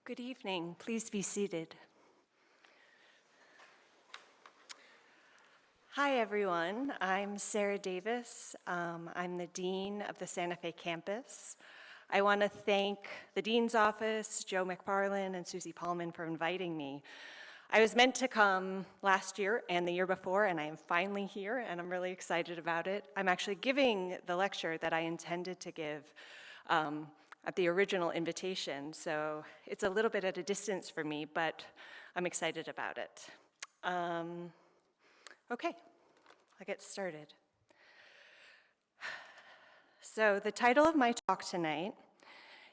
Good evening. Please be seated. Hi, everyone. I'm Sarah Davis. I'm the Dean of the Santa Fe campus. I want to thank the Dean's Office, Joe McFarland, and Susie Paulman for inviting me. I was meant to come last year and the year before, and I am finally here, and I'm really excited about it. I'm actually giving the lecture that I intended to give at the original invitation, so it's a little bit at a distance for me, but I'm excited about it. Okay, I'll get started. So the title of my talk tonight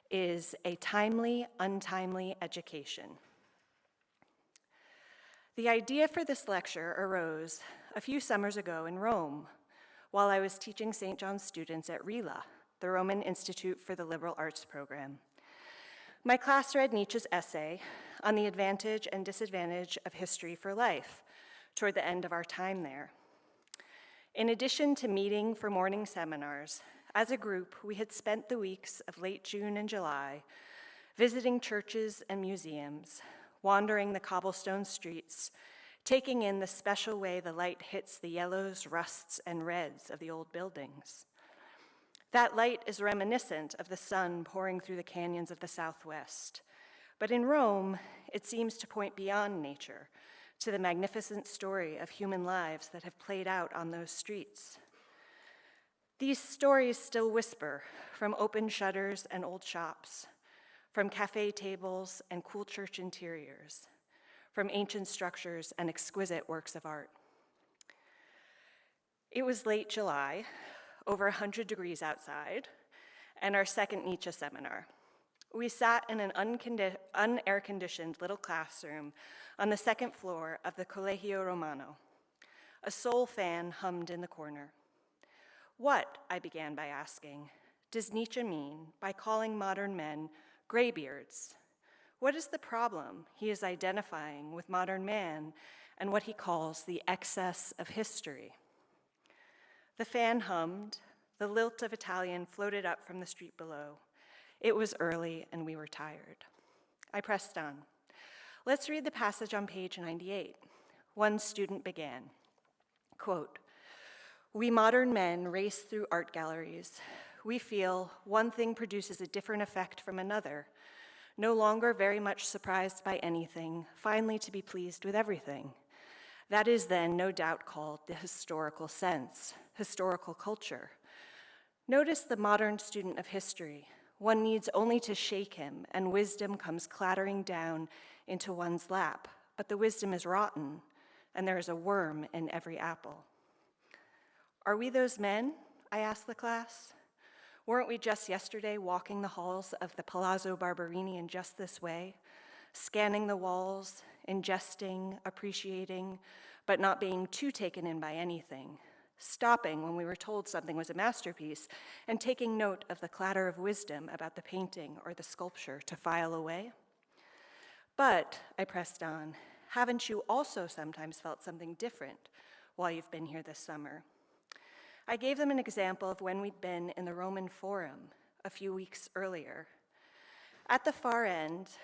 is A Timely Untimely Education. The idea for this lecture arose a few summers ago in Rome while I was teaching St. John's students at RILA, the Roman Institute for the Liberal Arts program. My class read Nietzsche's essay on the advantage and disadvantage of history for life toward the end of our time there. In addition to meeting for morning seminars, as a group, we had spent the weeks of late June and July visiting churches and museums, wandering the cobblestone streets, taking in the special way the light hits the yellows, rusts, and reds of the old buildings. That light is reminiscent of the sun pouring through the canyons of the Southwest. But in Rome, it seems to point beyond nature to the magnificent story of human lives that have played out on those streets. These stories still whisper from open shutters and old shops, from cafe tables and cool church interiors, from ancient structures and exquisite works of art. It was late July, over 100 degrees outside, and our second Nietzsche seminar. We sat in an unair-conditioned little classroom on the second floor of the Collegio Romano. A soul fan hummed in the corner. What, I began by asking, does Nietzsche mean by calling modern men graybeards? What is the problem he is identifying with modern man and what he calls the excess of history? The fan hummed, the lilt of Italian floated up from the street below. It was early and we were tired. I pressed on. Let's read the passage on page 98. One student began, quote, "We modern men race through art galleries. We feel one thing produces a different effect from another, no longer very much surprised by anything, finally to be pleased with everything. That is then no doubt called the historical sense, historical culture. Notice the modern student of history. One needs only to shake him and wisdom comes clattering down into one's lap, but the wisdom is rotten and there is a worm in every apple." Are we those men? I asked the class. Weren't we just yesterday walking the halls of the Palazzo Barberini in just this way, scanning the walls, ingesting, appreciating, but not being too taken in by anything, stopping when we were told something was a masterpiece, and taking note of the clatter of wisdom about the painting or the sculpture to file away? But, I pressed on, haven't you also sometimes felt something different while you've been here this summer? I gave them an example of when we'd been in the Roman Forum a few weeks earlier. At the far end,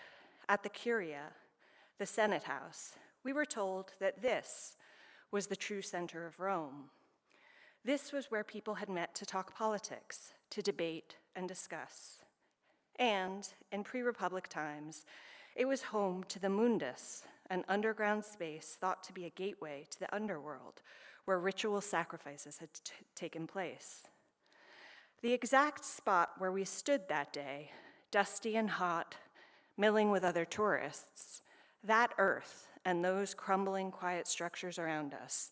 at the Curia, the Senate House, we were told that this was the true center of Rome. This was where people had met to talk politics, to debate and discuss. And in pre-Republic times, it was home to the mundus, an underground space thought to be a gateway to the underworld, where ritual sacrifices had taken place. The exact spot where we stood that day, dusty and hot, milling with other tourists, that earth and those crumbling quiet structures around us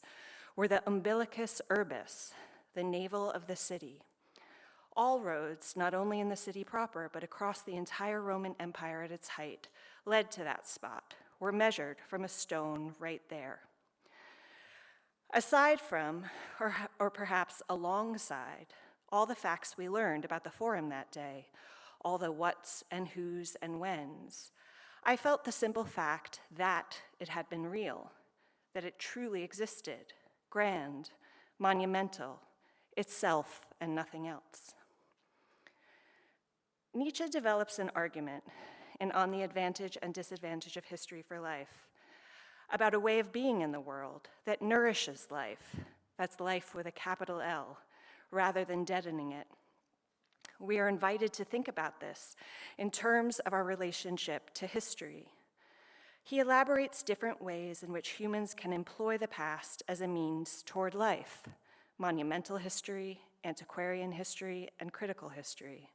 were the umbilicus urbis, the navel of the city. All roads, not only in the city proper, but across the entire Roman Empire at its height, led to that spot, were measured from a stone right there. Aside from, or perhaps alongside, all the facts we learned about the forum that day, all the whats and whos and whens, I felt the simple fact that it had been real, that it truly existed, grand, monumental, itself and nothing else. Nietzsche develops an argument in On the Advantage and Disadvantage of History for Life, about a way of being in the world that nourishes life, that's life with a capital L, rather than deadening it. We are invited to think about this in terms of our relationship to history. He elaborates different ways in which humans can employ the past as a means toward life: monumental history, antiquarian history, and critical history.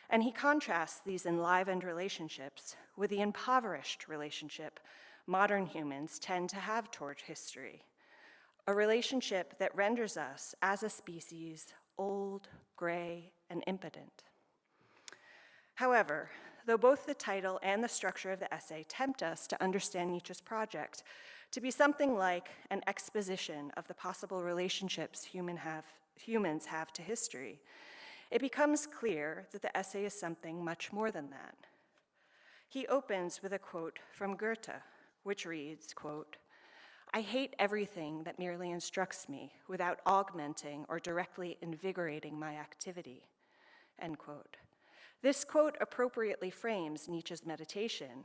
And he contrasts these enlivened relationships with the impoverished relationship modern humans tend to have toward history, a relationship that renders us, as a species, old, gray, and impotent. However, though both the title and the structure of the essay tempt us to understand Nietzsche's project to be something like an exposition of the possible relationships humans have to history, it becomes clear that the essay is something much more than that. He opens with a quote from Goethe, which reads, quote, "I hate everything that merely instructs me without augmenting or directly invigorating my activity," end quote. This quote appropriately frames Nietzsche's meditation,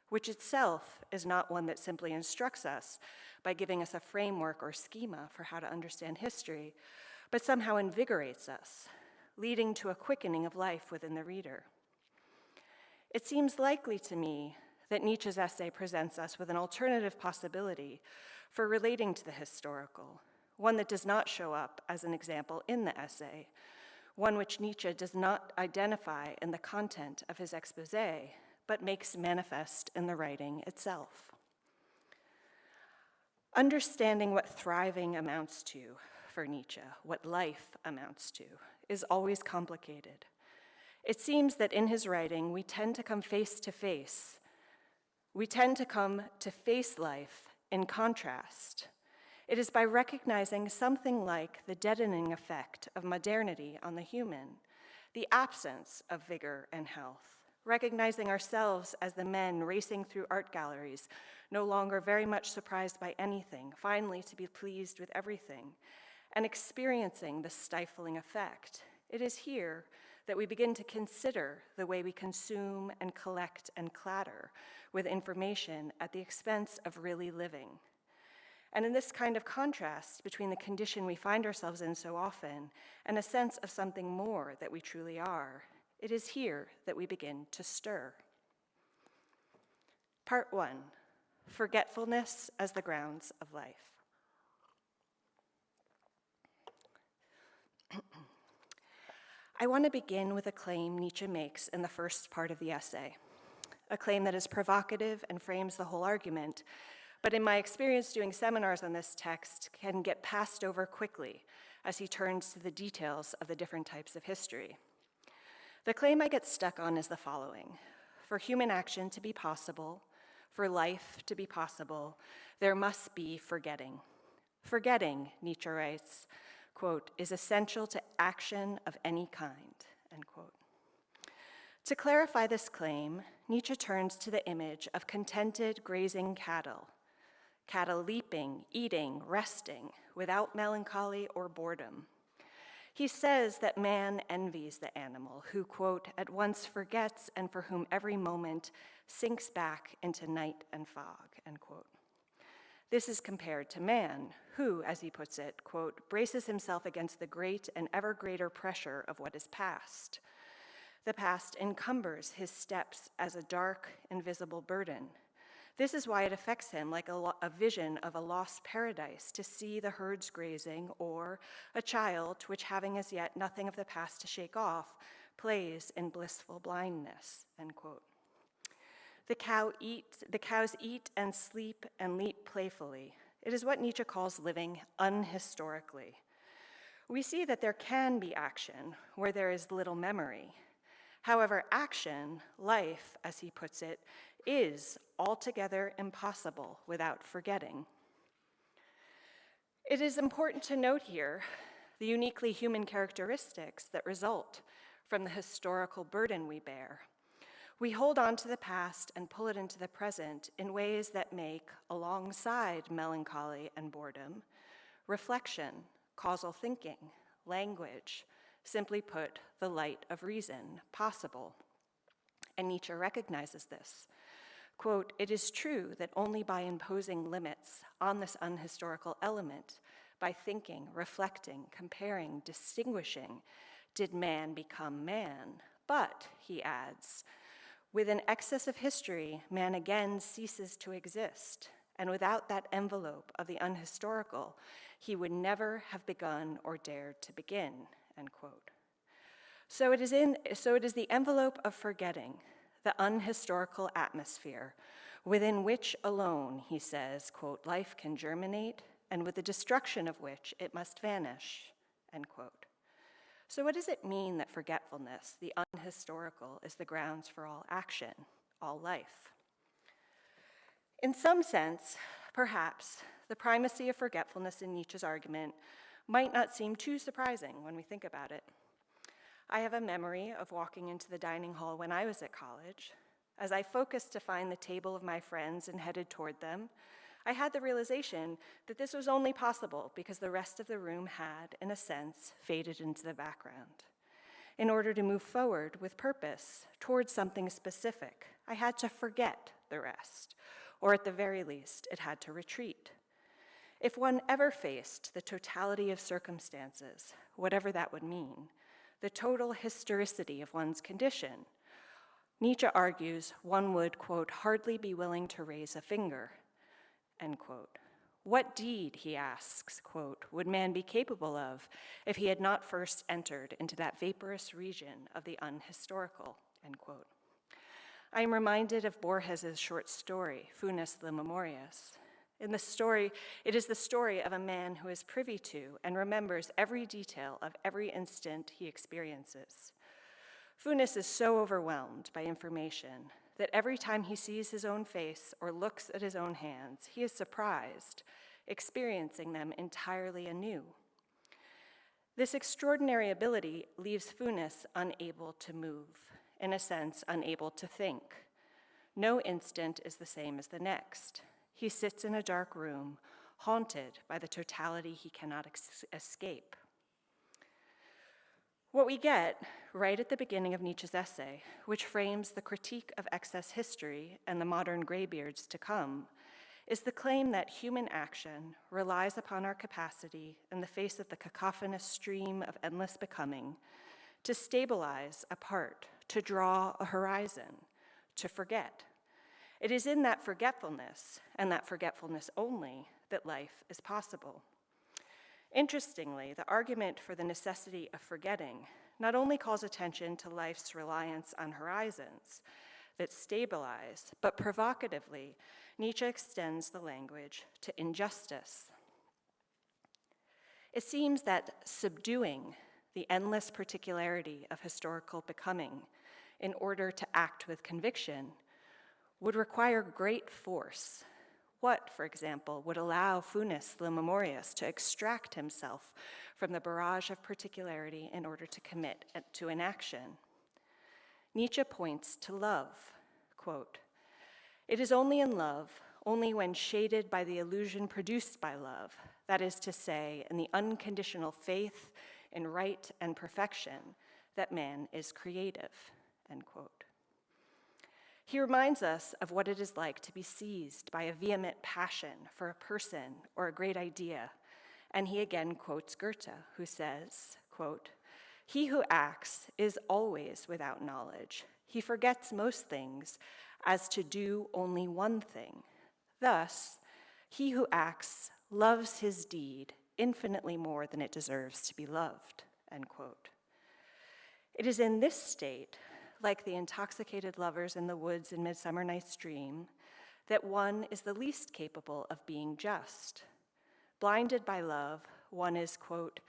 which itself is not one that simply instructs us by giving us a framework or schema for how to understand history, but somehow invigorates us, leading to a quickening of life within the reader. It seems likely to me that Nietzsche's essay presents us with an alternative possibility for relating to the historical, one that does not show up as an example in the essay, one which Nietzsche does not identify in the content of his exposé, but makes manifest in the writing itself. Understanding what thriving amounts to for Nietzsche, what life amounts to, is always complicated. It seems that in his writing, we tend to come face to face. We tend to come to face life in contrast. It is by recognizing something like the deadening effect of modernity on the human, the absence of vigor and health, recognizing ourselves as the men racing through art galleries, no longer very much surprised by anything, finally to be pleased with everything, and experiencing the stifling effect. It is here that we begin to consider the way we consume and collect and clatter with information at the expense of really living. And in this kind of contrast between the condition we find ourselves in so often and a sense of something more that we truly are, it is here that we begin to stir. Part 1, forgetfulness as the grounds of life. I want to begin with a claim Nietzsche makes in the first part of the essay, a claim that is provocative and frames the whole argument, but in my experience doing seminars on this text can get passed over quickly as he turns to the details of the different types of history. The claim I get stuck on is the following: for human action to be possible, for life to be possible, there must be forgetting. Forgetting, Nietzsche writes, quote, "is essential to action of any kind," end quote. To clarify this claim, Nietzsche turns to the image of contented grazing cattle leaping, eating, resting, without melancholy or boredom. He says that man envies the animal who, quote, "at once forgets and for whom every moment sinks back into night and fog," end quote. This is compared to man, who, as he puts it, quote, "braces himself against the great and ever greater pressure of what is past. The past encumbers his steps as a dark, invisible burden. This is why it affects him like a vision of a lost paradise to see the herds grazing, or a child which, having as yet nothing of the past to shake off, plays in blissful blindness," end quote. The cows eat and sleep and leap playfully. It is what Nietzsche calls living unhistorically. We see that there can be action where there is little memory. However, action, life, as he puts it, is altogether impossible without forgetting. It is important to note here the uniquely human characteristics that result from the historical burden we bear. We hold on to the past and pull it into the present in ways that make, alongside melancholy and boredom, reflection, causal thinking, language, simply put, the light of reason, possible. And Nietzsche recognizes this. Quote, "It is true that only by imposing limits on this unhistorical element, by thinking, reflecting, comparing, distinguishing, did man become man. But," he adds, "with an excess of history, man again ceases to exist, and without that envelope of the unhistorical, he would never have begun or dared to begin," end quote. So it is the envelope of forgetting, the unhistorical atmosphere, within which alone, he says, quote, "life can germinate, and with the destruction of which it must vanish," end quote. So what does it mean that forgetfulness, the unhistorical, is the grounds for all action, all life? In some sense, perhaps, the primacy of forgetfulness in Nietzsche's argument might not seem too surprising when we think about it. I have a memory of walking into the dining hall when I was at college. As I focused to find the table of my friends and headed toward them, I had the realization that this was only possible because the rest of the room had, in a sense, faded into the background. In order to move forward with purpose towards something specific, I had to forget the rest, or at the very least, it had to retreat. If one ever faced the totality of circumstances, whatever that would mean, the total historicity of one's condition, Nietzsche argues one would, quote, "hardly be willing to raise a finger," end quote. What deed, he asks, quote, "would man be capable of if he had not first entered into that vaporous region of the unhistorical," end quote. I am reminded of Borges's short story, Funes the Memorias. In the story, it is the story of a man who is privy to and remembers every detail of every instant he experiences. Funes is so overwhelmed by information that every time he sees his own face or looks at his own hands, he is surprised, experiencing them entirely anew. This extraordinary ability leaves Funes unable to move, in a sense, unable to think. No instant is the same as the next. He sits in a dark room, haunted by the totality he cannot escape. What we get right at the beginning of Nietzsche's essay, which frames the critique of excess history and the modern graybeards to come, is the claim that human action relies upon our capacity in the face of the cacophonous stream of endless becoming to stabilize a part, to draw a horizon, to forget. It is in that forgetfulness, and that forgetfulness only, that life is possible. Interestingly, the argument for the necessity of forgetting not only calls attention to life's reliance on horizons that stabilize, but provocatively, Nietzsche extends the language to injustice. It seems that subduing the endless particularity of historical becoming in order to act with conviction would require great force. What, for example, would allow Funes the Memorias to extract himself from the barrage of particularity in order to commit to an action? Nietzsche points to love, quote, "It is only in love, only when shaded by the illusion produced by love, that is to say, in the unconditional faith in right and perfection, that man is creative," end quote. He reminds us of what it is like to be seized by a vehement passion for a person or a great idea, and he again quotes Goethe, who says, quote, "He who acts is always without knowledge. He forgets most things as to do only one thing. Thus, he who acts loves his deed infinitely more than it deserves to be loved," end quote. It is in this state, like the intoxicated lovers in the woods in Midsummer Night's Dream, that one is the least capable of being just. Blinded by love, one is, quote,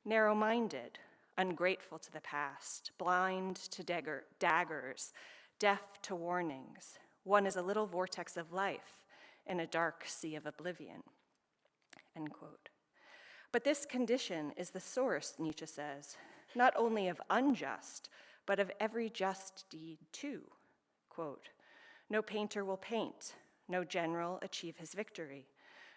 "narrow-minded, ungrateful to the past, blind to daggers, deaf to warnings. One is a little vortex of life in a dark sea of oblivion," end quote. But this condition is the source, Nietzsche says, not only of unjust, but of every just deed too. Quote, "No painter will paint, no general achieve his victory,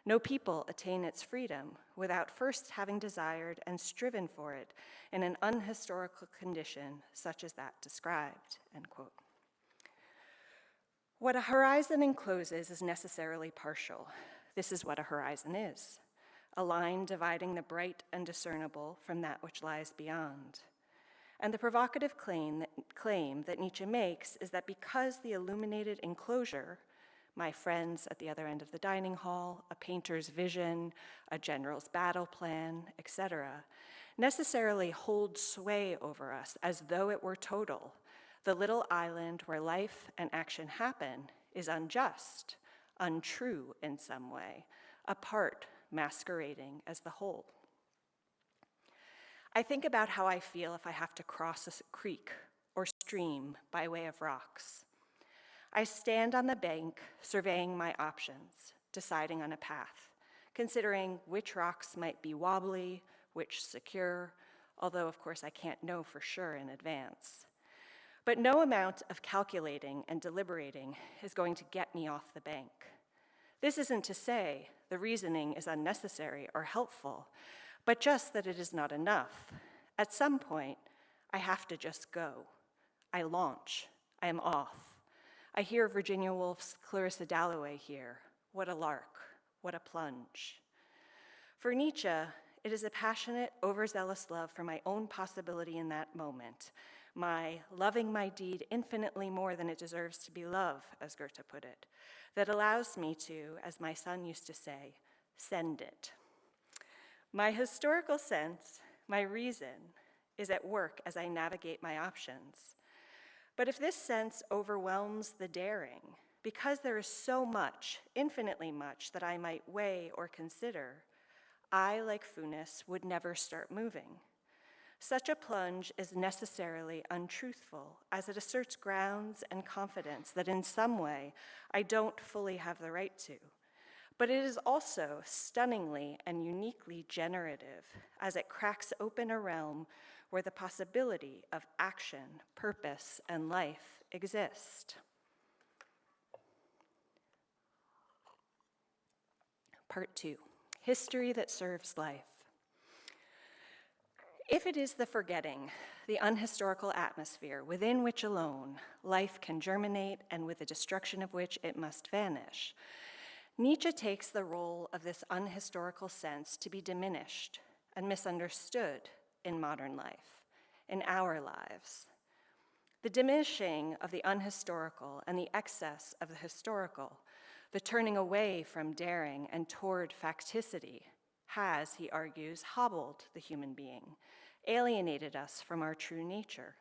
no people attain its freedom without first having desired and striven for it in an unhistorical condition such as that described," end quote. What a horizon encloses is necessarily partial. This is what a horizon is, a line dividing the bright and discernible from that which lies beyond. And the provocative claim that Nietzsche makes is that because the illuminated enclosure, my friends at the other end of the dining hall, a painter's vision, a general's battle plan, etc., necessarily holds sway over us as though it were total, the little island where life and action happen is unjust, untrue in some way, a part masquerading as the whole. I think about how I feel if I have to cross a creek or stream by way of rocks. I stand on the bank, surveying my options, deciding on a path, considering which rocks might be wobbly, which secure, although of course I can't know for sure in advance. But no amount of calculating and deliberating is going to get me off the bank. This isn't to say the reasoning is unnecessary or helpful, but just that it is not enough. At some point, I have to just go. I launch. I am off. I hear Virginia Woolf's Clarissa Dalloway here. What a lark. What a plunge. For Nietzsche, it is a passionate, overzealous love for my own possibility in that moment, my loving my deed infinitely more than it deserves to be love, as Goethe put it, that allows me to, as my son used to say, send it. My historical sense, my reason, is at work as I navigate my options. But if this sense overwhelms the daring, because there is so much, infinitely much, that I might weigh or consider, I, like Funes, would never start moving. Such a plunge is necessarily untruthful, as it asserts grounds and confidence that in some way I don't fully have the right to. But it is also stunningly and uniquely generative, as it cracks open a realm where the possibility of action, purpose, and life exist. Part 2, history that serves life. If it is the forgetting, the unhistorical atmosphere within which alone life can germinate and with the destruction of which it must vanish, Nietzsche takes the role of this unhistorical sense to be diminished and misunderstood in modern life, in our lives. The diminishing of the unhistorical and the excess of the historical, the turning away from daring and toward facticity, has, he argues, hobbled the human being, alienated us from our true nature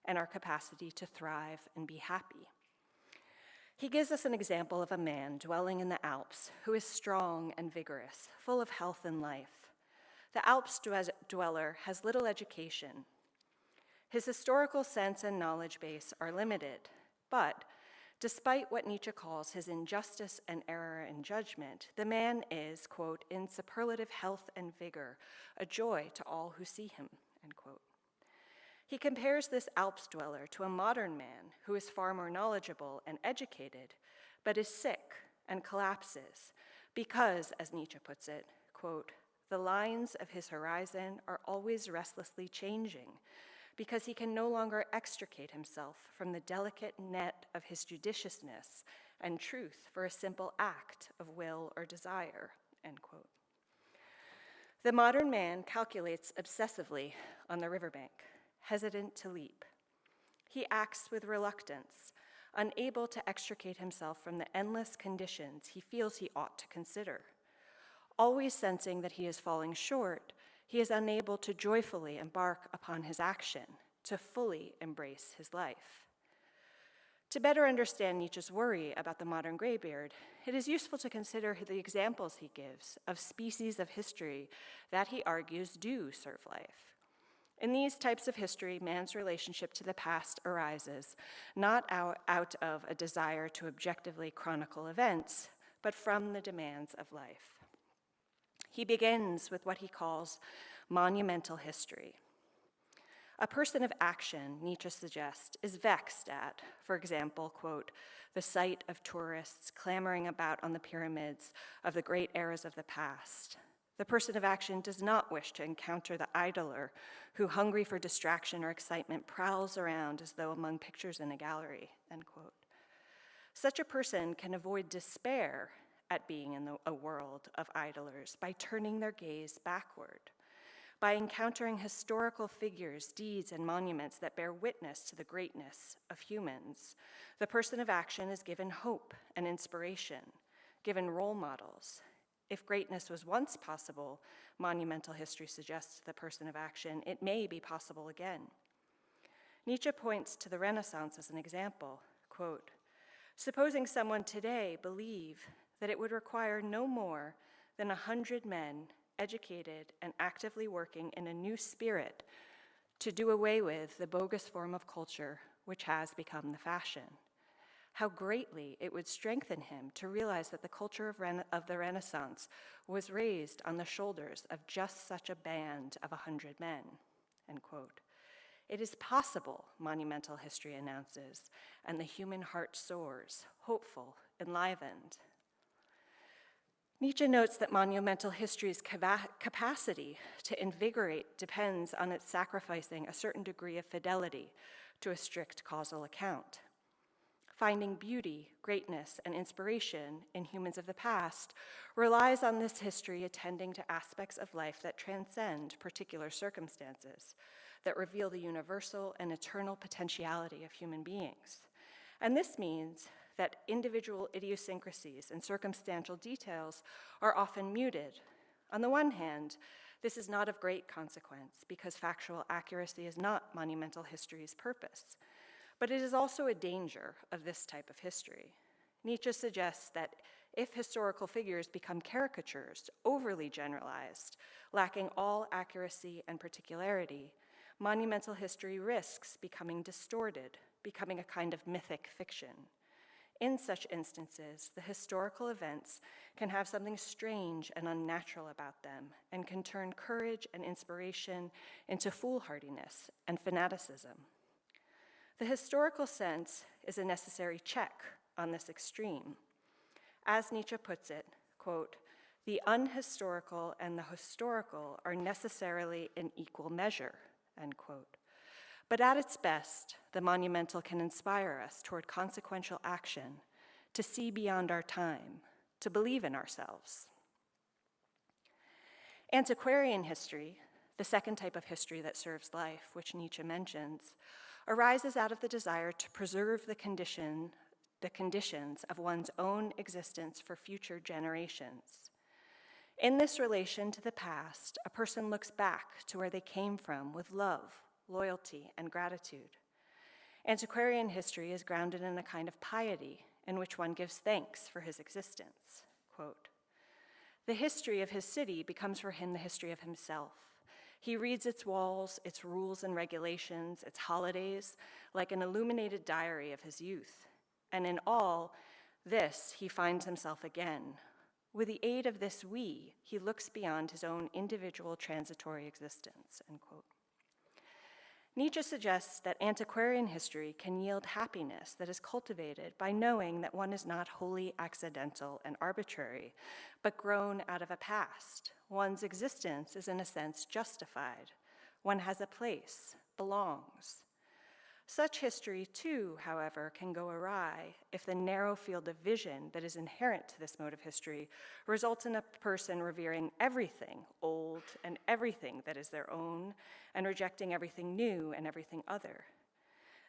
and our capacity to thrive and be happy. He gives us an example of a man dwelling in the Alps who is strong and vigorous, full of health and life. The Alps dweller has little education. His historical sense and knowledge base are limited, but despite what Nietzsche calls his injustice and error in judgment, the man is, quote, in superlative health and vigor, a joy to all who see him, end quote. He compares this Alps dweller to a modern man who is far more knowledgeable and educated, but is sick and collapses because, as Nietzsche puts it, quote, the lines of his horizon are always restlessly changing, because he can no longer extricate himself from the delicate net of his judiciousness and truth for a simple act of will or desire, end quote. The modern man calculates obsessively on the riverbank, hesitant to leap. He acts with reluctance, unable to extricate himself from the endless conditions he feels he ought to consider. Always sensing that he is falling short, he is unable to joyfully embark upon his action, to fully embrace his life. To better understand Nietzsche's worry about the modern graybeard, it is useful to consider the examples he gives of species of history that he argues do serve life. In these types of history, man's relationship to the past arises not out of a desire to objectively chronicle events, but from the demands of life. He begins with what he calls monumental history. A person of action, Nietzsche suggests, is vexed at, for example, quote, the sight of tourists clamoring about on the pyramids of the great eras of the past. The person of action does not wish to encounter the idler who, hungry for distraction or excitement, prowls around as though among pictures in a gallery, end quote. Such a person can avoid despair at being in a world of idlers by turning their gaze backward, by encountering historical figures, deeds, and monuments that bear witness to the greatness of humans. The person of action is given hope and inspiration, given role models. If greatness was once possible, monumental history suggests to the person of action, it may be possible again. Nietzsche points to the Renaissance as an example, quote, "Supposing someone today believe that it would require no more than 100 men educated and actively working in a new spirit to do away with the bogus form of culture which has become the fashion. How greatly it would strengthen him to realize that the culture of the Renaissance was raised on the shoulders of just such a band of 100 men," end quote. It is possible, monumental history announces, and the human heart soars, hopeful, enlivened. Nietzsche notes that monumental history's capacity to invigorate depends on its sacrificing a certain degree of fidelity to a strict causal account. Finding beauty, greatness, and inspiration in humans of the past relies on this history attending to aspects of life that transcend particular circumstances, that reveal the universal and eternal potentiality of human beings. And this means that individual idiosyncrasies and circumstantial details are often muted. On the one hand, this is not of great consequence because factual accuracy is not monumental history's purpose, but it is also a danger of this type of history. Nietzsche suggests that if historical figures become caricatures, overly generalized, lacking all accuracy and particularity, monumental history risks becoming distorted, becoming a kind of mythic fiction. In such instances, the historical events can have something strange and unnatural about them and can turn courage and inspiration into foolhardiness and fanaticism. The historical sense is a necessary check on this extreme. As Nietzsche puts it, quote, "The unhistorical and the historical are necessarily in equal measure," end quote. But at its best, the monumental can inspire us toward consequential action, to see beyond our time, to believe in ourselves. Antiquarian history, the second type of history that serves life, which Nietzsche mentions, arises out of the desire to preserve the conditions of one's own existence for future generations. In this relation to the past, a person looks back to where they came from with love, loyalty, and gratitude. Antiquarian history is grounded in a kind of piety in which one gives thanks for his existence. Quote, "The history of his city becomes for him the history of himself. He reads its walls, its rules and regulations, its holidays, like an illuminated diary of his youth. And in all this, he finds himself again. With the aid of this we, he looks beyond his own individual transitory existence," end quote. Nietzsche suggests that antiquarian history can yield happiness that is cultivated by knowing that one is not wholly accidental and arbitrary, but grown out of a past. One's existence is in a sense justified. One has a place, belongs. Such history too, however, can go awry if the narrow field of vision that is inherent to this mode of history results in a person revering everything old and everything that is their own, and rejecting everything new and everything other.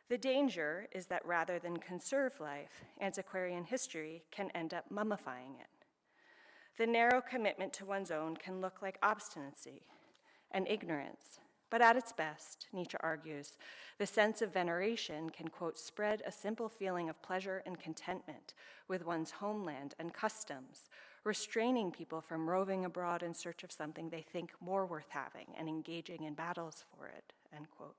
The danger is that rather than conserve life, antiquarian history can end up mummifying it. The narrow commitment to one's own can look like obstinacy and ignorance, but at its best, Nietzsche argues, the sense of veneration can, quote, "spread a simple feeling of pleasure and contentment with one's homeland and customs, restraining people from roving abroad in search of something they think more worth having and engaging in battles for it," end quote.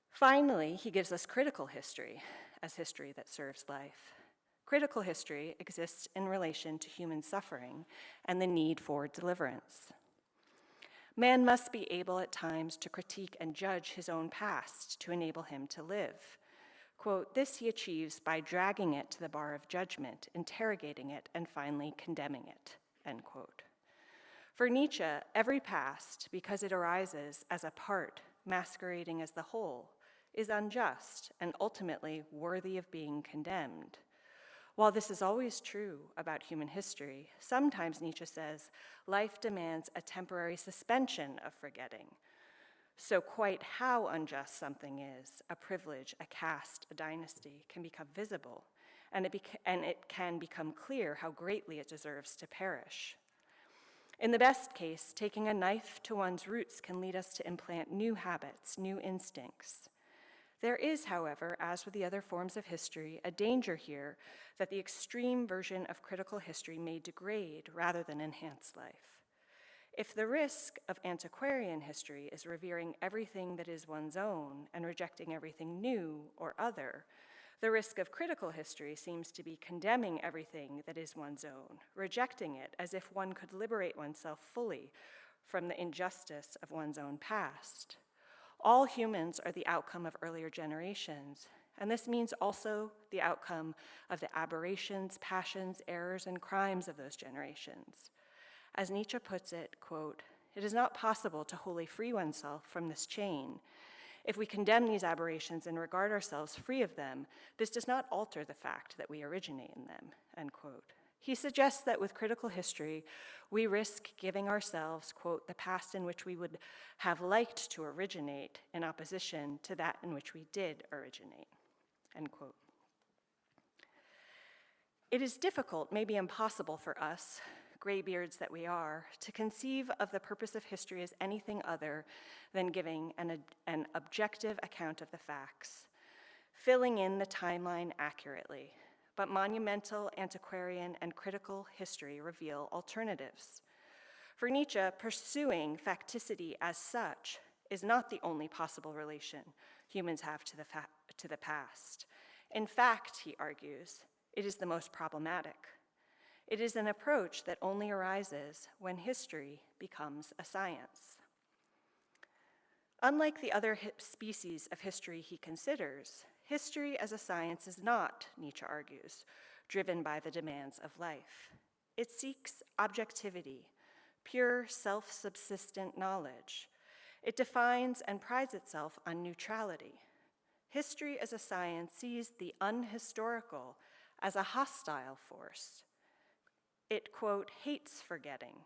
Finally, he gives us critical history as history that serves life. Critical history exists in relation to human suffering and the need for deliverance. Man must be able at times to critique and judge his own past to enable him to live. Quote, "This he achieves by dragging it to the bar of judgment, interrogating it, and finally condemning it," end quote. For Nietzsche, every past, because it arises as a part masquerading as the whole, is unjust and ultimately worthy of being condemned. While this is always true about human history, sometimes Nietzsche says life demands a temporary suspension of forgetting. So quite how unjust something is, a privilege, a caste, a dynasty, can become visible, and it can become clear how greatly it deserves to perish. In the best case, taking a knife to one's roots can lead us to implant new habits, new instincts. There is, however, as with the other forms of history, a danger here that the extreme version of critical history may degrade rather than enhance life. If the risk of antiquarian history is revering everything that is one's own and rejecting everything new or other, the risk of critical history seems to be condemning everything that is one's own, rejecting it as if one could liberate oneself fully from the injustice of one's own past. All humans are the outcome of earlier generations, and this means also the outcome of the aberrations, passions, errors, and crimes of those generations. As Nietzsche puts it, quote, "It is not possible to wholly free oneself from this chain. If we condemn these aberrations and regard ourselves free of them, this does not alter the fact that we originate in them," end quote. He suggests that with critical history, we risk giving ourselves, quote, "the past in which we would have liked to originate in opposition to that in which we did originate," end quote. It is difficult, maybe impossible for us, graybeards that we are, to conceive of the purpose of history as anything other than giving an objective account of the facts, filling in the timeline accurately. But monumental, antiquarian, and critical history reveal alternatives. For Nietzsche, pursuing facticity as such is not the only possible relation humans have to the past. In fact, he argues, it is the most problematic. It is an approach that only arises when history becomes a science. Unlike the other species of history he considers, history as a science is not, Nietzsche argues, driven by the demands of life. It seeks objectivity, pure self-subsistent knowledge. It defines and prides itself on neutrality. History as a science sees the unhistorical as a hostile force. It, quote, "hates forgetting,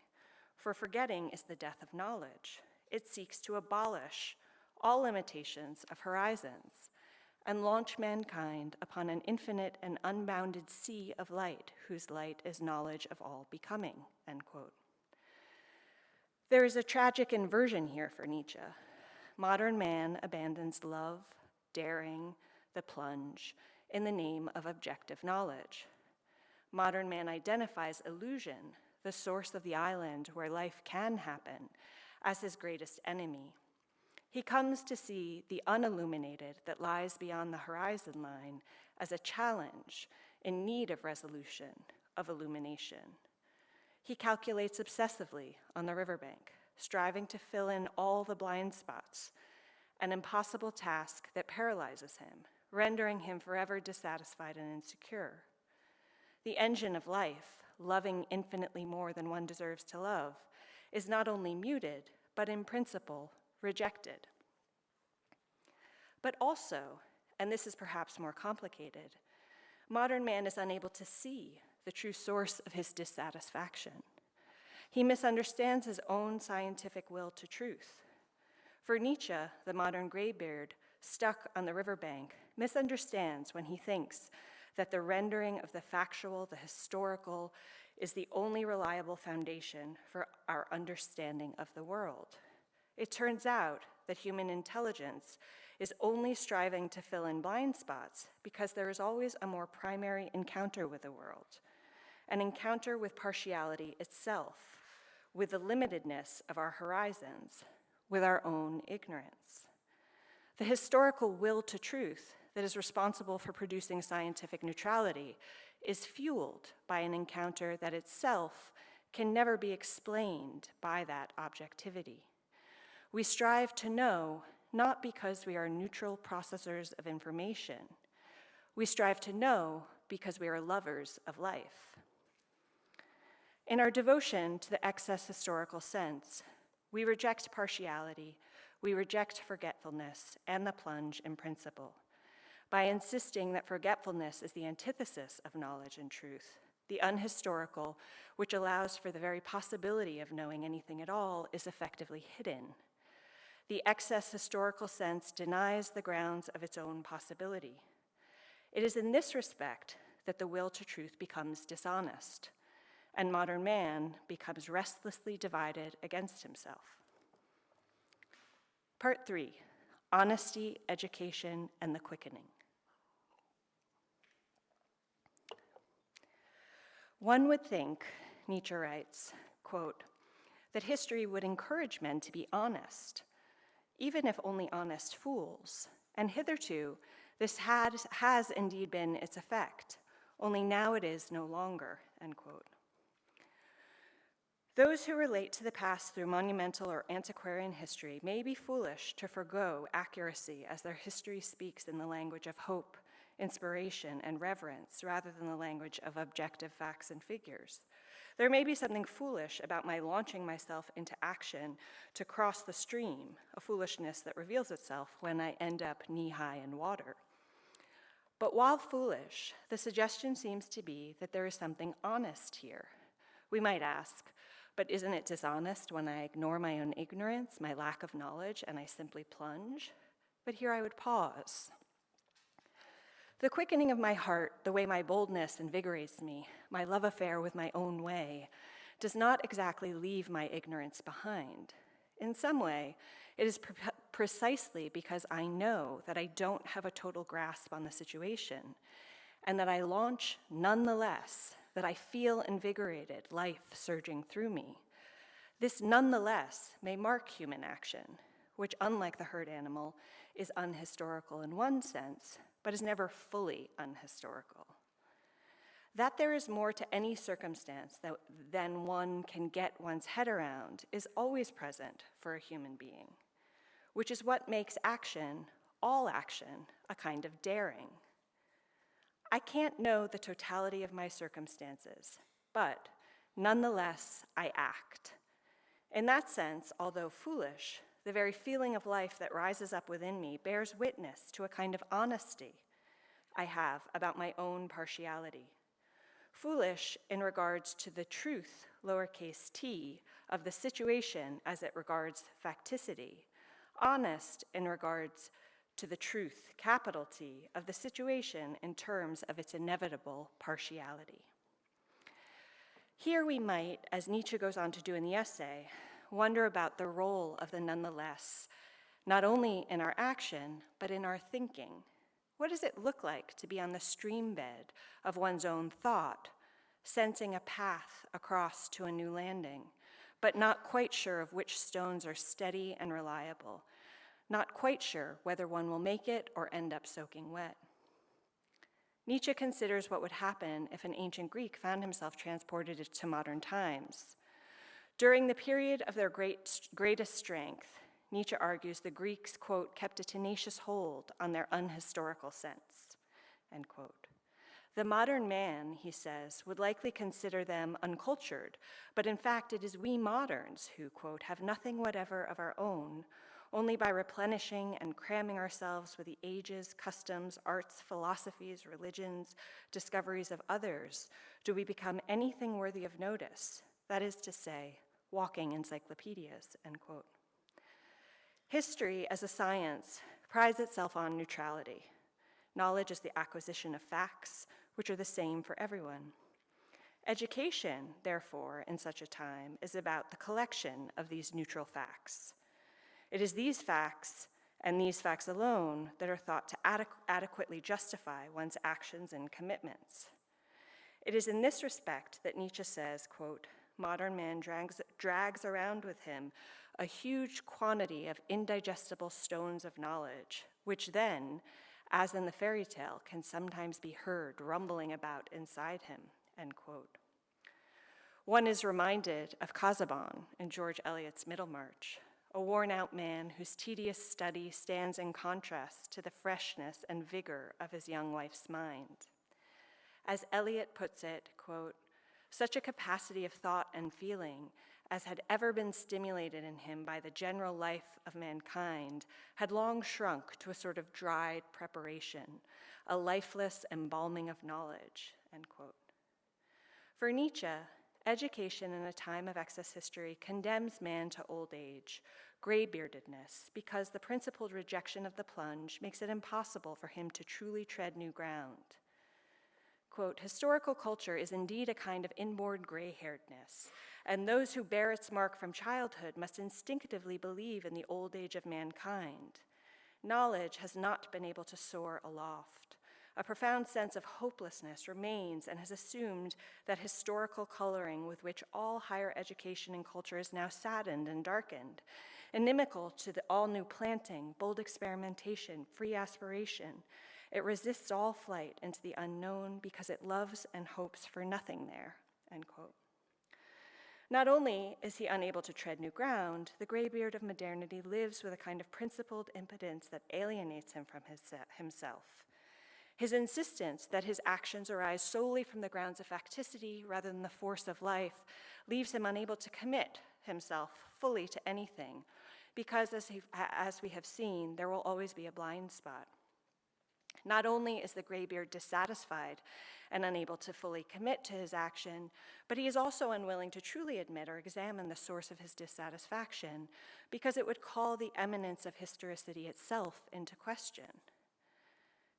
for forgetting is the death of knowledge. It seeks to abolish all limitations of horizons and launch mankind upon an infinite and unbounded sea of light, whose light is knowledge of all becoming," end quote. There is a tragic inversion here for Nietzsche. Modern man abandons love, daring, the plunge, in the name of objective knowledge. Modern man identifies illusion, the source of the island where life can happen, as his greatest enemy. He comes to see the unilluminated that lies beyond the horizon line as a challenge in need of resolution, of illumination. He calculates obsessively on the riverbank, striving to fill in all the blind spots, an impossible task that paralyzes him, rendering him forever dissatisfied and insecure. The engine of life, loving infinitely more than one deserves to love, is not only muted, but in principle, rejected. But also, and this is perhaps more complicated, modern man is unable to see the true source of his dissatisfaction. He misunderstands his own scientific will to truth. For Nietzsche, the modern graybeard, stuck on the riverbank, misunderstands when he thinks that the rendering of the factual, the historical, is the only reliable foundation for our understanding of the world. It turns out that human intelligence is only striving to fill in blind spots because there is always a more primary encounter with the world, an encounter with partiality itself, with the limitedness of our horizons, with our own ignorance. The historical will to truth that is responsible for producing scientific neutrality is fueled by an encounter that itself can never be explained by that objectivity. We strive to know not because we are neutral processors of information. We strive to know because we are lovers of life. In our devotion to the excess historical sense, we reject partiality, We reject forgetfulness and the plunge in principle. By insisting that forgetfulness is the antithesis of knowledge and truth, the unhistorical, which allows for the very possibility of knowing anything at all, is effectively hidden. The excess historical sense denies the grounds of its own possibility. It is in this respect that the will to truth becomes dishonest, and modern man becomes restlessly divided against himself. Part 3, honesty, education, and the quickening. One would think, Nietzsche writes, quote, that history would encourage men to be honest, even if only honest fools, and hitherto this has indeed been its effect, only now it is no longer, end quote. Those who relate to the past through monumental or antiquarian history may be foolish to forgo accuracy as their history speaks in the language of hope, inspiration, and reverence, rather than the language of objective facts and figures. There may be something foolish about my launching myself into action to cross the stream, a foolishness that reveals itself when I end up knee-high in water. But while foolish, the suggestion seems to be that there is something honest here. We might ask, but isn't it dishonest when I ignore my own ignorance, my lack of knowledge, and I simply plunge? But here I would pause. The quickening of my heart, the way my boldness invigorates me, my love affair with my own way, does not exactly leave my ignorance behind. In some way, it is precisely because I know that I don't have a total grasp on the situation, and that I launch nonetheless, that I feel invigorated, life surging through me. This nonetheless may mark human action, which, unlike the herd animal, is unhistorical in one sense, but is never fully unhistorical. That there is more to any circumstance than one can get one's head around is always present for a human being, which is what makes action, all action, a kind of daring. I can't know the totality of my circumstances, but nonetheless, I act. In that sense, although foolish, the very feeling of life that rises up within me bears witness to a kind of honesty I have about my own partiality. Foolish in regards to the truth, lowercase t, of the situation as it regards facticity. Honest in regards to the truth, capital T, of the situation in terms of its inevitable partiality. Here we might, as Nietzsche goes on to do in the essay, wonder about the role of the nonetheless, not only in our action, but in our thinking. What does it look like to be on the stream bed of one's own thought, sensing a path across to a new landing, but not quite sure of which stones are steady and reliable, not quite sure whether one will make it or end up soaking wet? Nietzsche considers what would happen if an ancient Greek found himself transported to modern times. During the period of their greatest strength, Nietzsche argues the Greeks, quote, kept a tenacious hold on their unhistorical sense, end quote. The modern man, he says, would likely consider them uncultured, but in fact it is we moderns who, quote, have nothing whatever of our own. Only by replenishing and cramming ourselves with the ages, customs, arts, philosophies, religions, discoveries of others, do we become anything worthy of notice, that is to say, walking encyclopedias, end quote. History as a science prides itself on neutrality. Knowledge is the acquisition of facts, which are the same for everyone. Education, therefore, in such a time, is about the collection of these neutral facts. It is these facts, and these facts alone, that are thought to adequately justify one's actions and commitments. It is in this respect that Nietzsche says, quote, modern man drags around with him a huge quantity of indigestible stones of knowledge, which then, as in the fairy tale, can sometimes be heard rumbling about inside him, end quote. One is reminded of Casaubon in George Eliot's Middlemarch, a worn-out man whose tedious study stands in contrast to the freshness and vigor of his young wife's mind. As Eliot puts it, quote, such a capacity of thought and feeling as had ever been stimulated in him by the general life of mankind, had long shrunk to a sort of dried preparation, a lifeless embalming of knowledge, end quote. For Nietzsche, education in a time of excess history condemns man to old age, graybeardedness, because the principled rejection of the plunge makes it impossible for him to truly tread new ground. Quote, historical culture is indeed a kind of inborn gray-hairedness, and those who bear its mark from childhood must instinctively believe in the old age of mankind. Knowledge has not been able to soar aloft. A profound sense of hopelessness remains and has assumed that historical coloring with which all higher education and culture is now saddened and darkened, inimical to the all-new planting, bold experimentation, free aspiration. It resists all flight into the unknown because it loves and hopes for nothing there, end quote. Not only is he unable to tread new ground, the graybeard of modernity lives with a kind of principled impotence that alienates him from himself. His insistence that his actions arise solely from the grounds of facticity rather than the force of life leaves him unable to commit himself fully to anything, because as we have seen, there will always be a blind spot. Not only is the graybeard dissatisfied and unable to fully commit to his action, but he is also unwilling to truly admit or examine the source of his dissatisfaction, because it would call the eminence of historicity itself into question.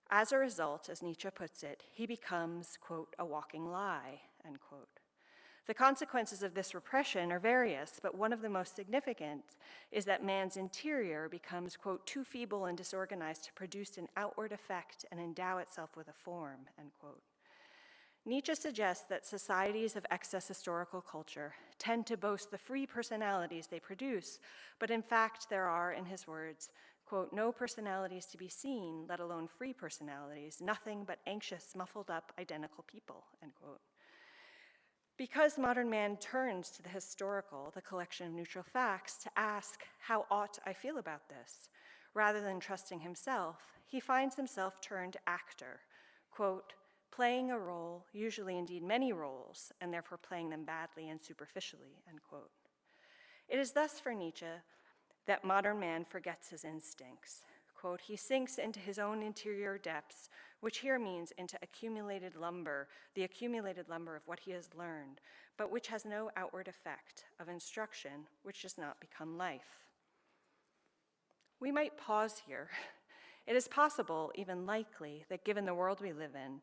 As a result, as Nietzsche puts it, he becomes, quote, a walking lie, end quote. The consequences of this repression are various, but one of the most significant is that man's interior becomes, quote, too feeble and disorganized to produce an outward effect and endow itself with a form, end quote. Nietzsche suggests that societies of excess historical culture tend to boast the free personalities they produce, but in fact there are, in his words, quote, no personalities to be seen, let alone free personalities, nothing but anxious, muffled up, identical people, end quote. Because modern man turns to the historical, the collection of neutral facts, to ask, how ought I feel about this? Rather than trusting himself, he finds himself turned actor, quote, playing a role, usually indeed many roles, and therefore playing them badly and superficially, end quote. It is thus for Nietzsche that modern man forgets his instincts. Quote, he sinks into his own interior depths, which here means into accumulated lumber, the accumulated lumber of what he has learned, but which has no outward effect of instruction, which does not become life. We might pause here. It is possible, even likely, that given the world we live in,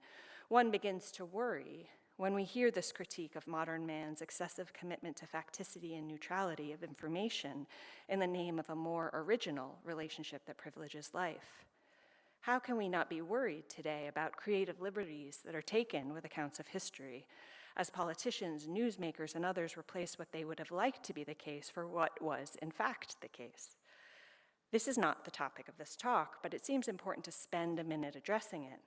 one begins to worry when we hear this critique of modern man's excessive commitment to facticity and neutrality of information in the name of a more original relationship that privileges life. How can we not be worried today about creative liberties that are taken with accounts of history, as politicians, newsmakers, and others replace what they would have liked to be the case for what was, in fact, the case? This is not the topic of this talk, but it seems important to spend a minute addressing it.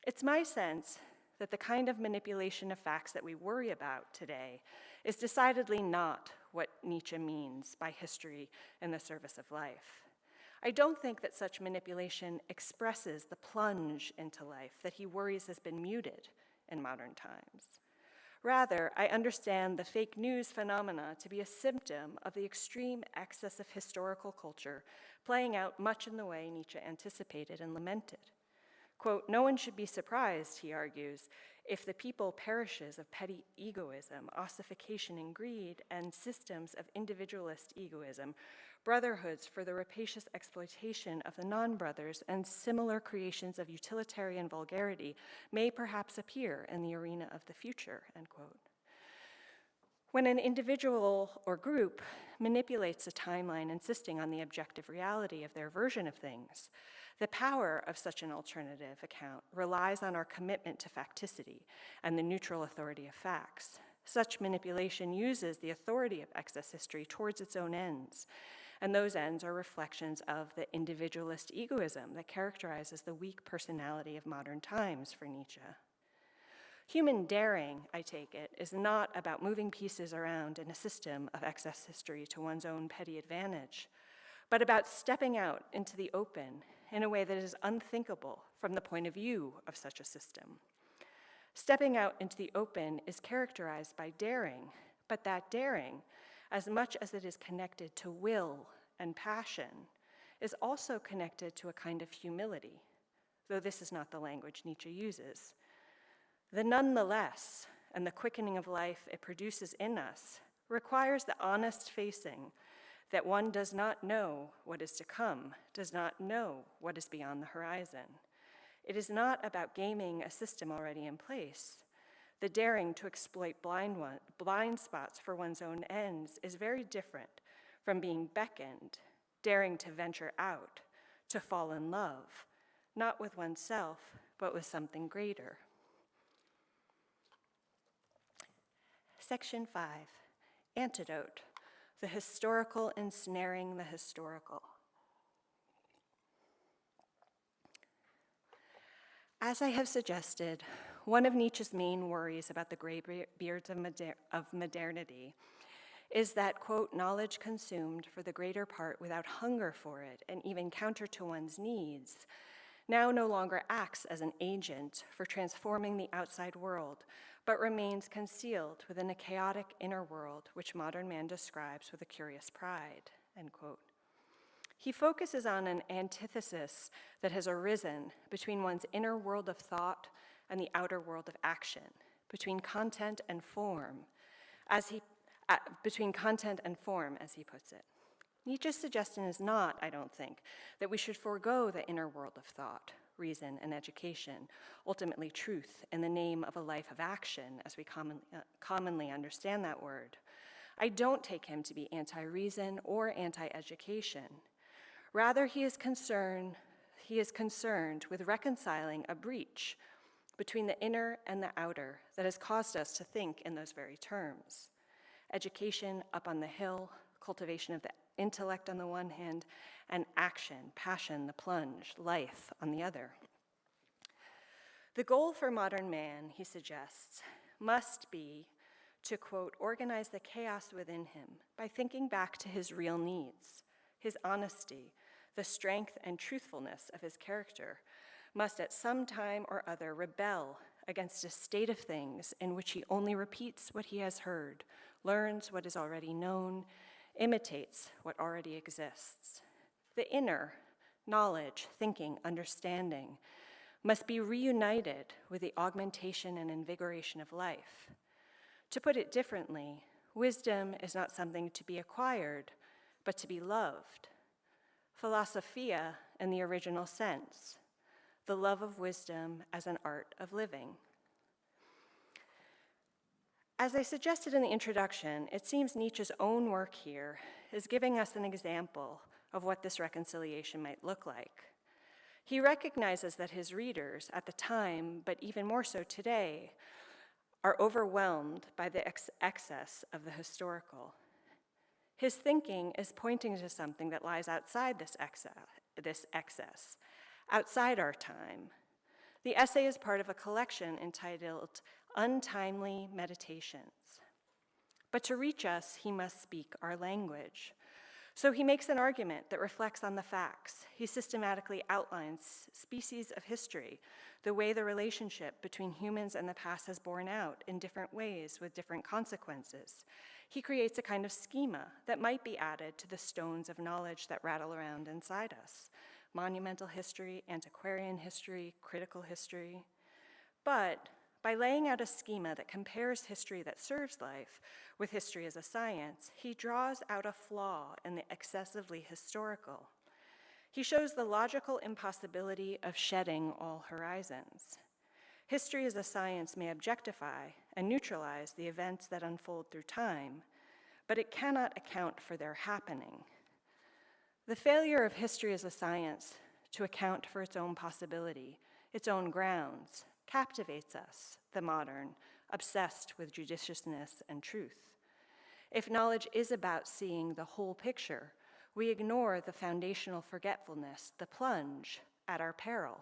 It's my sense that the kind of manipulation of facts that we worry about today is decidedly not what Nietzsche means by history in the service of life. I don't think that such manipulation expresses the plunge into life that he worries has been muted in modern times. Rather, I understand the fake news phenomena to be a symptom of the extreme excess of historical culture playing out much in the way Nietzsche anticipated and lamented. Quote, no one should be surprised, he argues, if the people perishes of petty egoism, ossification and greed, and systems of individualist egoism, brotherhoods for the rapacious exploitation of the non-brothers, and similar creations of utilitarian vulgarity may perhaps appear in the arena of the future, end quote. When an individual or group manipulates a timeline insisting on the objective reality of their version of things, the power of such an alternative account relies on our commitment to facticity and the neutral authority of facts. Such manipulation uses the authority of excess history towards its own ends, and those ends are reflections of the individualist egoism that characterizes the weak personality of modern times for Nietzsche. Human daring, I take it, is not about moving pieces around in a system of excess history to one's own petty advantage, but about stepping out into the open in a way that is unthinkable from the point of view of such a system. Stepping out into the open is characterized by daring, But that daring, as much as it is connected to will and passion, is also connected to a kind of humility, though this is not the language Nietzsche uses. The nonetheless and the quickening of life it produces in us requires the honest facing that one does not know what is to come, does not know what is beyond the horizon. It is not about gaming a system already in place. The daring to exploit blind spots for one's own ends is very different from being beckoned, daring to venture out, to fall in love, not with oneself, but with something greater. Section 5, Antidote, the historical ensnaring the historical. As I have suggested, one of Nietzsche's main worries about the gray beards of modernity is that, quote, knowledge consumed for the greater part without hunger for it and even counter to one's needs now no longer acts as an agent for transforming the outside world, but remains concealed within a chaotic inner world which modern man describes with a curious pride, end quote. He focuses on an antithesis that has arisen between one's inner world of thought and the outer world of action, between content and form, as he puts it. Nietzsche's suggestion is not, I don't think, that we should forego the inner world of thought, reason, and education, ultimately truth, in the name of a life of action, as we commonly understand that word. I don't take him to be anti-reason or anti-education. Rather, he is concerned with reconciling a breach between the inner and the outer that has caused us to think in those very terms. Education up on the hill, cultivation of the intellect on the one hand, and action, passion, the plunge, life on the other. The goal for modern man, he suggests, must be to, quote, organize the chaos within him by thinking back to his real needs. His honesty, the strength and truthfulness of his character must at some time or other rebel against a state of things in which he only repeats what he has heard, learns what is already known, imitates what already exists. The inner, knowledge, thinking, understanding, must be reunited with the augmentation and invigoration of life. To put it differently, wisdom is not something to be acquired, but to be loved. Philosophia in the original sense, the love of wisdom as an art of living. As I suggested in the introduction, it seems Nietzsche's own work here is giving us an example of what this reconciliation might look like. He recognizes that his readers at the time, but even more so today, are overwhelmed by the excess of the historical. His thinking is pointing to something that lies outside this excess, outside our time. The essay is part of a collection entitled Untimely Meditations. But to reach us, he must speak our language. So he makes an argument that reflects on the facts. He systematically outlines species of history, the way the relationship between humans and the past has borne out in different ways with different consequences. He creates a kind of schema that might be added to the stones of knowledge that rattle around inside us: monumental history, antiquarian history, critical history. But by laying out a schema that compares history that serves life with history as a science, he draws out a flaw in the excessively historical. He shows the logical impossibility of shedding all horizons. History as a science may objectify and neutralize the events that unfold through time, but it cannot account for their happening. The failure of history as a science to account for its own possibility, its own grounds, captivates us, the modern, obsessed with judiciousness and truth. If knowledge is about seeing the whole picture, we ignore the foundational forgetfulness, the plunge, at our peril.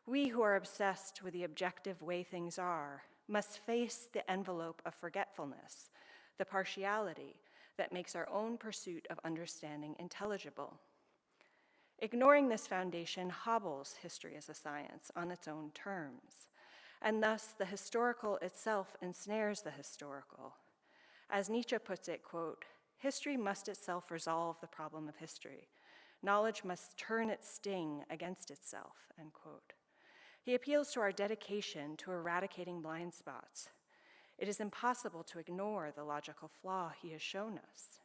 We who are obsessed with the objective way things are must face the envelope of forgetfulness, the partiality that makes our own pursuit of understanding intelligible. Ignoring this foundation hobbles history as a science on its own terms, and thus the historical itself ensnares the historical. As Nietzsche puts it, quote, "History must itself resolve the problem of history. Knowledge must turn its sting against itself," end quote. He appeals to our dedication to eradicating blind spots. It is impossible to ignore the logical flaw he has shown us.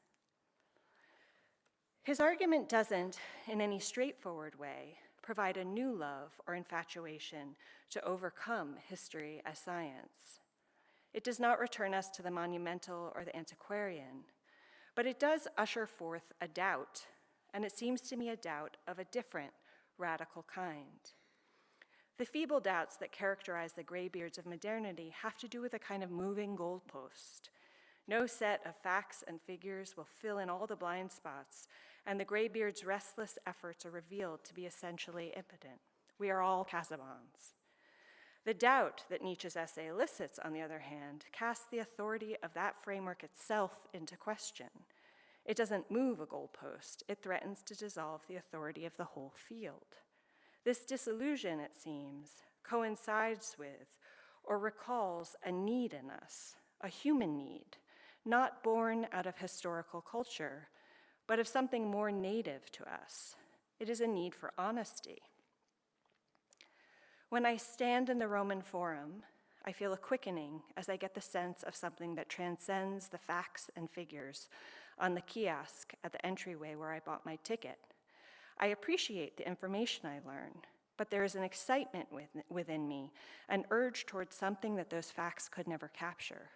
His argument doesn't, in any straightforward way, provide a new love or infatuation to overcome history as science. It does not return us to the monumental or the antiquarian, but it does usher forth a doubt, and it seems to me a doubt of a different, radical kind. The feeble doubts that characterize the graybeards of modernity have to do with a kind of moving goalpost. No set of facts and figures will fill in all the blind spots, and the graybeards' restless efforts are revealed to be essentially impotent. We are all Casabons. The doubt that Nietzsche's essay elicits, on the other hand, casts the authority of that framework itself into question. It doesn't move a goalpost, it threatens to dissolve the authority of the whole field. This disillusion, it seems, coincides with or recalls a need in us, a human need, not born out of historical culture, but of something more native to us. It is a need for honesty. When I stand in the Roman Forum, I feel a quickening as I get the sense of something that transcends the facts and figures on the kiosk at the entryway where I bought my ticket. I appreciate the information I learn, but there is an excitement within me, an urge towards something that those facts could never capture.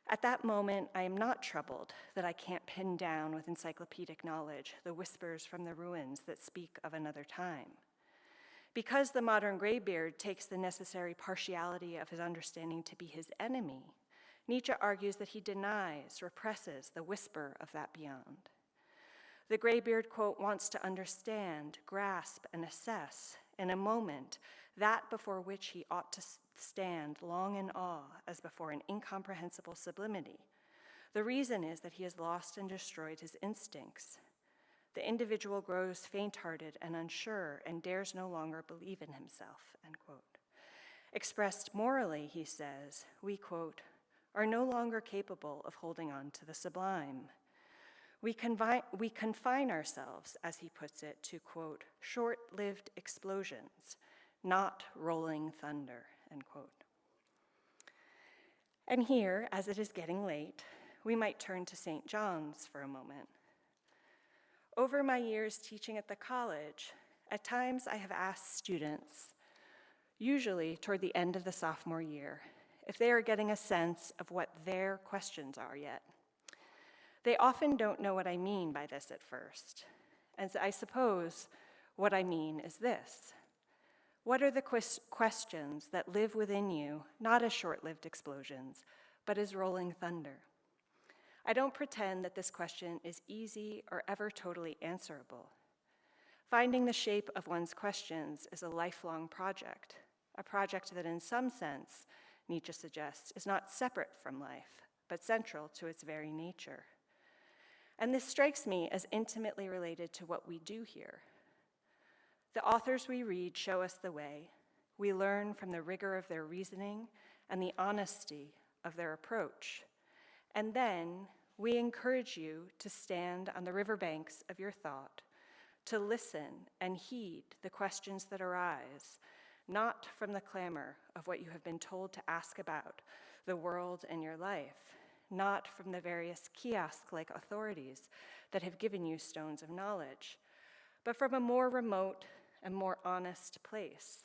At that moment, I am not troubled that I can't pin down with encyclopedic knowledge the whispers from the ruins that speak of another time. Because the modern graybeard takes the necessary partiality of his understanding to be his enemy, Nietzsche argues that he denies, represses the whisper of that beyond. The graybeard, quote, wants to understand, grasp, and assess in a moment that before which he ought to stand long in awe as before an incomprehensible sublimity. The reason is that he has lost and destroyed his instincts. The individual grows faint-hearted and unsure and dares no longer believe in himself, end quote. Expressed morally, he says, we, quote, are no longer capable of holding on to the sublime. We confine ourselves, as he puts it, to, quote, short-lived explosions, not rolling thunder, end quote. And here, as it is getting late, we might turn to St. John's for a moment. Over my years teaching at the college, at times I have asked students, usually toward the end of the sophomore year, if they are getting a sense of what their questions are yet. They often don't know what I mean by this at first, and I suppose what I mean is this. What are the questions that live within you, not as short-lived explosions, but as rolling thunder? I don't pretend that this question is easy or ever totally answerable. Finding the shape of one's questions is a lifelong project, a project that in some sense, Nietzsche suggests, is not separate from life, but central to its very nature. And this strikes me as intimately related to what we do here. The authors we read show us the way. We learn from the rigor of their reasoning and the honesty of their approach. And then we encourage you to stand on the riverbanks of your thought, to listen and heed the questions that arise, not from the clamor of what you have been told to ask about the world and your life, not from the various kiosk-like authorities that have given you stones of knowledge, but from a more remote and more honest place,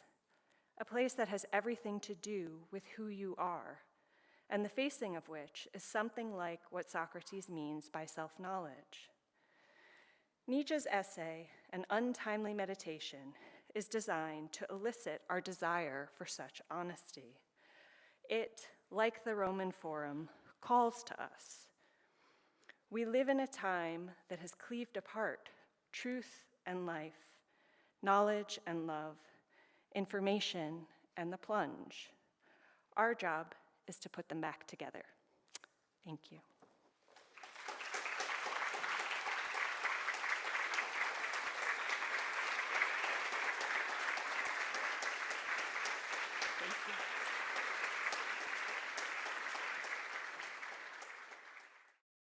a place that has everything to do with who you are, and the facing of which is something like what Socrates means by self-knowledge. Nietzsche's essay, An Untimely Meditation, is designed to elicit our desire for such honesty. It, like the Roman Forum, calls to us. We live in a time that has cleaved apart truth and life, knowledge and love, information and the plunge. Our job is to put them back together. Thank you.